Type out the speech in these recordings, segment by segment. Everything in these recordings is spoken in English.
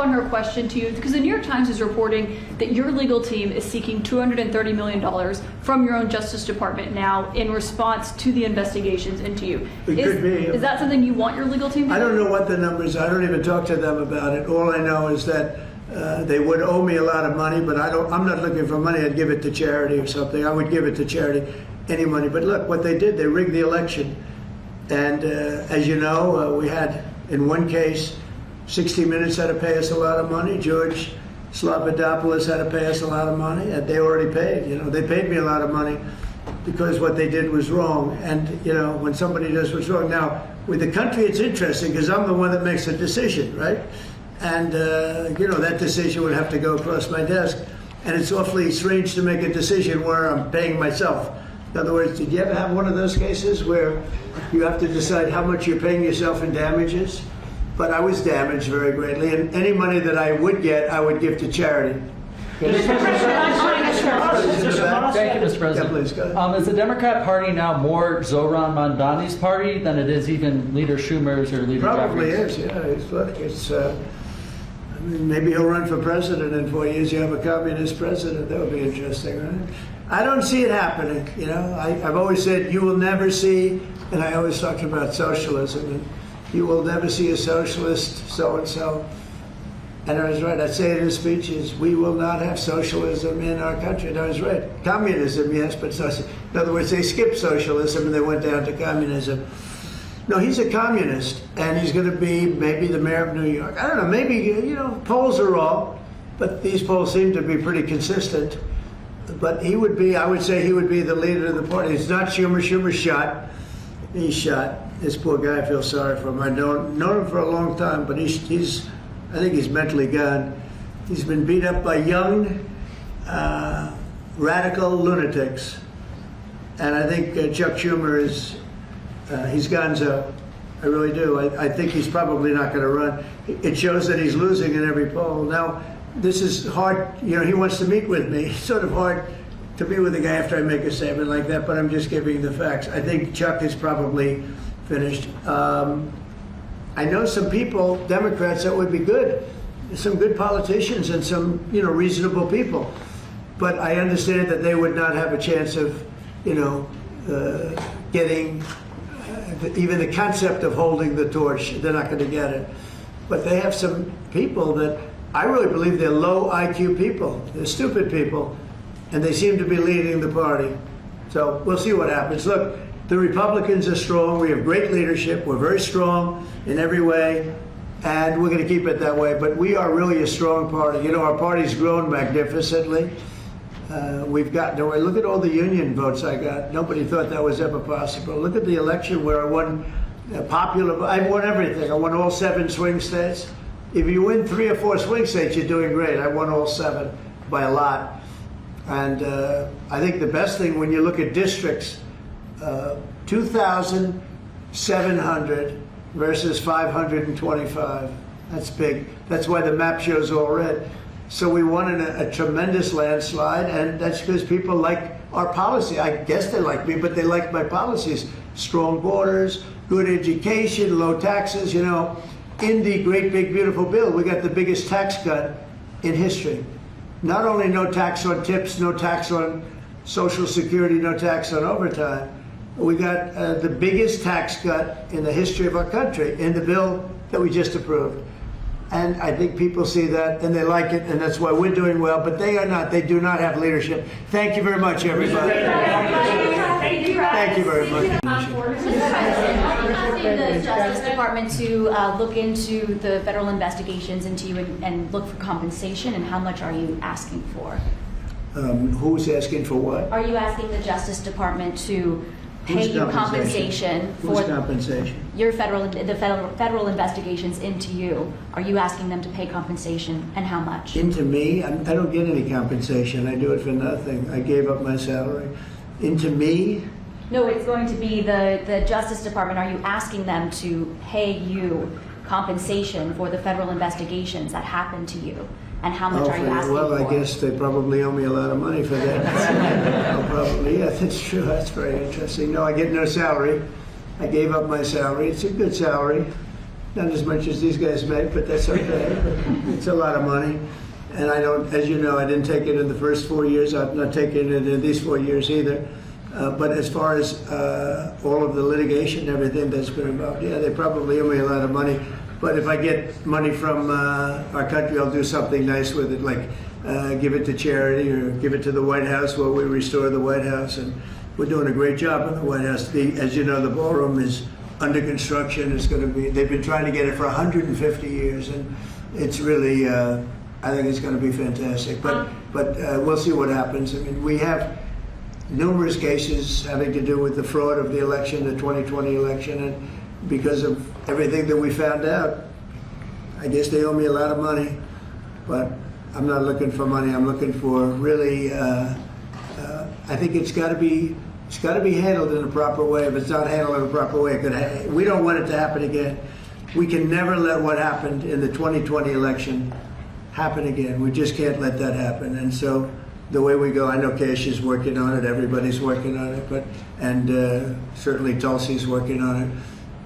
on her question to you? Because the New York Times is reporting that your legal team is seeking $230 million from your own Justice Department now in response to the investigations into you. It could be. Is that something you want your legal team to do? I don't know what the numbers are. I don't even talk to them about it. All I know is that they would owe me a lot of money, but I'm not looking for money. I'd give it to charity or something. I would give it to charity, any money. But look, what they did, they rigged the election. And as you know, we had, in one case, 60 Minutes had to pay us a lot of money. George Slavadopoulos had to pay us a lot of money, and they already paid. You know, they paid me a lot of money because what they did was wrong. And, you know, when somebody does what's wrong. Now, with the country, it's interesting because I'm the one that makes the decision, right? And, you know, that decision would have to go across my desk. And it's awfully strange to make a decision where I'm paying myself. In other words, did you ever have one of those cases where you have to decide how much you're paying yourself in damages? But I was damaged very greatly, and any money that I would get, I would give to charity. Thank you, Mr. President. Yeah, please, go ahead. Is the Democrat Party now more Zohran Mamdani's party than it is even Leader Schumer's or Leader Probably Jeffries? is, yeah. Look, I mean, maybe he'll run for president in 4 years. You have a communist president. That would be interesting, right? I don't see it happening. You know, I've always said you will never see, and I always talk about socialism, and you will never see a socialist so-and-so. And I was right. I say it in speeches, we will not have socialism in our country. And I was right. Communism, yes, but socialism. In other words, they skipped socialism and they went down to communism. No, he's a communist, and he's going to be maybe the mayor of New York. I don't know, maybe, you know, polls are wrong, but these polls seem to be pretty consistent. But he would be, I would say he would be the leader of the party. It's not Schumer. Schumer's shot. He's shot. This poor guy, I feel sorry for him. I've known him for a long time, but he's I think he's mentally gone. He's been beat up by young, radical lunatics. And I think Chuck Schumer is, he's gonzo. I really do. I think he's probably not going to run. It shows that he's losing in every poll. Now, this is hard. You know, he wants to meet with me. It's sort of hard to meet with a guy after I make a statement like that, but I'm just giving the facts. I think Chuck is probably finished. I know some people, Democrats, that would be good. Some good politicians and some, you know, reasonable people. But I understand that they would not have a chance of, you know, getting even the concept of holding the torch. They're not going to get it. But they have some people that I really believe they're low IQ people. They're stupid people. And they seem to be leading the party. So we'll see what happens. Look, the Republicans are strong. We have great leadership. We're very strong in every way. And we're going to keep it that way. But we are really a strong party. You know, our party's grown magnificently. We've gotten away. Look at all the union votes I got. Nobody thought that was ever possible. Look at the election where I won popular. I won everything. I won all 7 swing states. If you win 3 or 4 swing states, you're doing great. I won all 7 by a lot. And I think the best thing when you look at districts, 2,700 versus 525. That's big. That's why the map shows all red. So we won in a tremendous landslide, and that's because people like our policy. I guess they like me, but they like my policies. Strong borders, good education, low taxes. You know, in the great big beautiful bill, we got the biggest tax cut in history. Not only no tax on tips, no tax on Social Security, no tax on overtime, we got the biggest tax cut in the history of our country in the bill that we just approved. And I think people see that and they like it, and that's why we're doing well, but they are not. They do not have leadership. Thank you very much, everybody. Thank you very much. I'm asking the Justice Department to look into the federal investigations into you and look for compensation, and how much are you asking for? Who's asking for what? Are you asking the Justice Department to pay you compensation for your federal investigations into you? Are you asking them to pay compensation, and how much? Into me? I don't get any compensation. I do it for nothing. I gave up my salary. Into me? No, it's going to be the Justice Department. Are you asking them to pay you compensation for the federal investigations that happened to you? And how much are you asking for? Well, I for? guess they probably owe me a lot of money for that. Probably, yeah, that's true. That's very interesting. No, I get no salary. I gave up my salary. It's a good salary. Not as much as these guys make, but that's okay. It's a lot of money. And I don't, as you know, I didn't take it in the first 4 years. I'm not taking it in these 4 years either. But as far as all of the litigation and everything that's been involved, yeah, they probably owe me a lot of money. But if I get money from our country, I'll do something nice with it, like give it to charity or give it to the White House while we restore the White House. And we're doing a great job in the White House. As you know, the ballroom is under construction. It's going to be, they've been trying to get it for 150 years. And it's really, I think it's going to be fantastic. But we'll see what happens. I mean, we have numerous cases having to do with the fraud of the election, the 2020 election, and because of everything that we found out, I guess they owe me a lot of money, but I'm not looking for money. I'm looking for really, I think it's got to be handled in a proper way. If it's not handled in a proper way, we don't want it to happen again. We can never let what happened in the 2020 election happen again. We just can't let that happen. And so the way we go, I know Cash is working on it, everybody's working on it, and certainly Tulsi's working on it.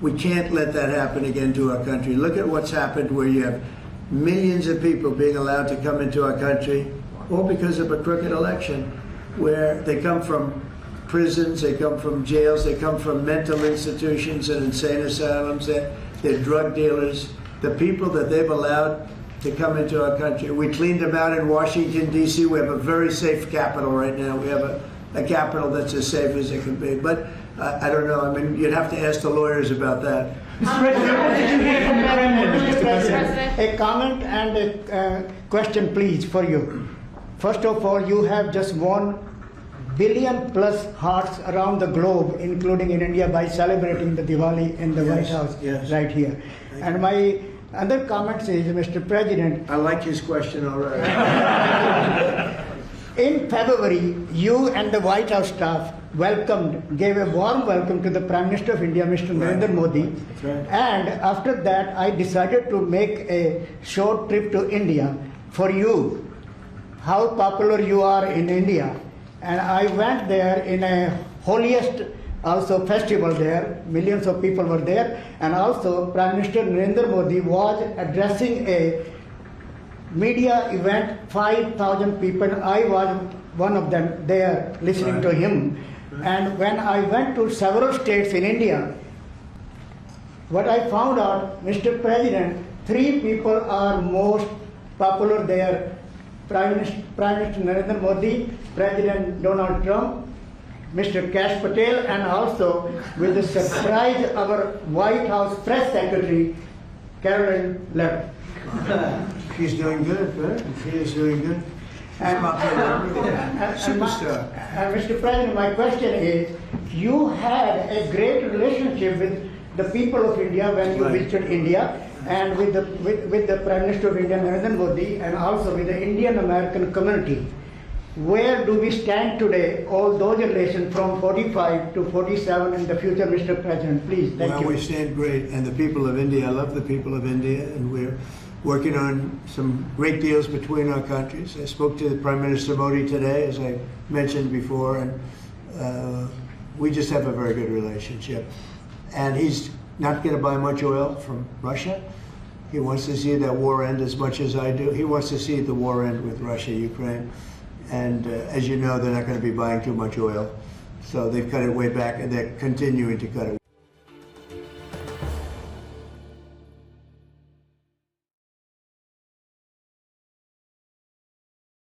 We can't let that happen again to our country. Look at what's happened where you have millions of people being allowed to come into our country, all because of a crooked election, where they come from prisons, they come from jails, they come from mental institutions and insane asylums, they're drug dealers. The people that they've allowed to come into our country, we cleaned them out in Washington, D.C. We have a very safe capital right now. We have a capital that's as safe as it can be. But I don't know. I mean, you'd have to ask the lawyers about that. Mr. President, what did you hear from the Prime Minister? Mr. President, a comment and a question, please, for you. First of all, you have just 1 billion plus hearts around the globe, including in India, by celebrating the Diwali in the White House right here. And my other comment is, Mr. President, I like his question already. in February, you and the White House staff gave a warm welcome to the Prime Minister of India, Mr. Narendra Modi. That's right. And after that, I decided to make a short trip to India for you, how popular you are in India. And I went there in a holiest also festival there. Millions of people were there. And also Prime Minister Narendra Modi was addressing a media event, 5,000 people. I was one of them there listening to him. And when I went to several states in India, what I found out, Mr. President, 3 people are most popular there. Prime Minister Narendra Modi, President Donald Trump, Mr. Kash Patel, and also with the surprise, our White House Press Secretary, Kaitlan left. She's doing good, right? She is doing good. And Superstar. Mr. President, my question is, you had a great relationship with the people of India when you visited India, and with the Prime Minister of India, Narendra Modi, and also with the Indian American community. Where do we stand today, all those relations from 45 to 47 in the future, Mr. President? Please, thank you. We stand great, and the people of India, I love the people of India, and we're working on some great deals between our countries. I spoke to Prime Minister Modi today, as I mentioned before, and we just have a very good relationship. And he's not going to buy much oil from Russia. He wants to see that war end as much as I do. He wants to see the war end with Russia, Ukraine. And as you know, they're not going to be buying too much oil. So they've cut it way back, and they're continuing to cut it.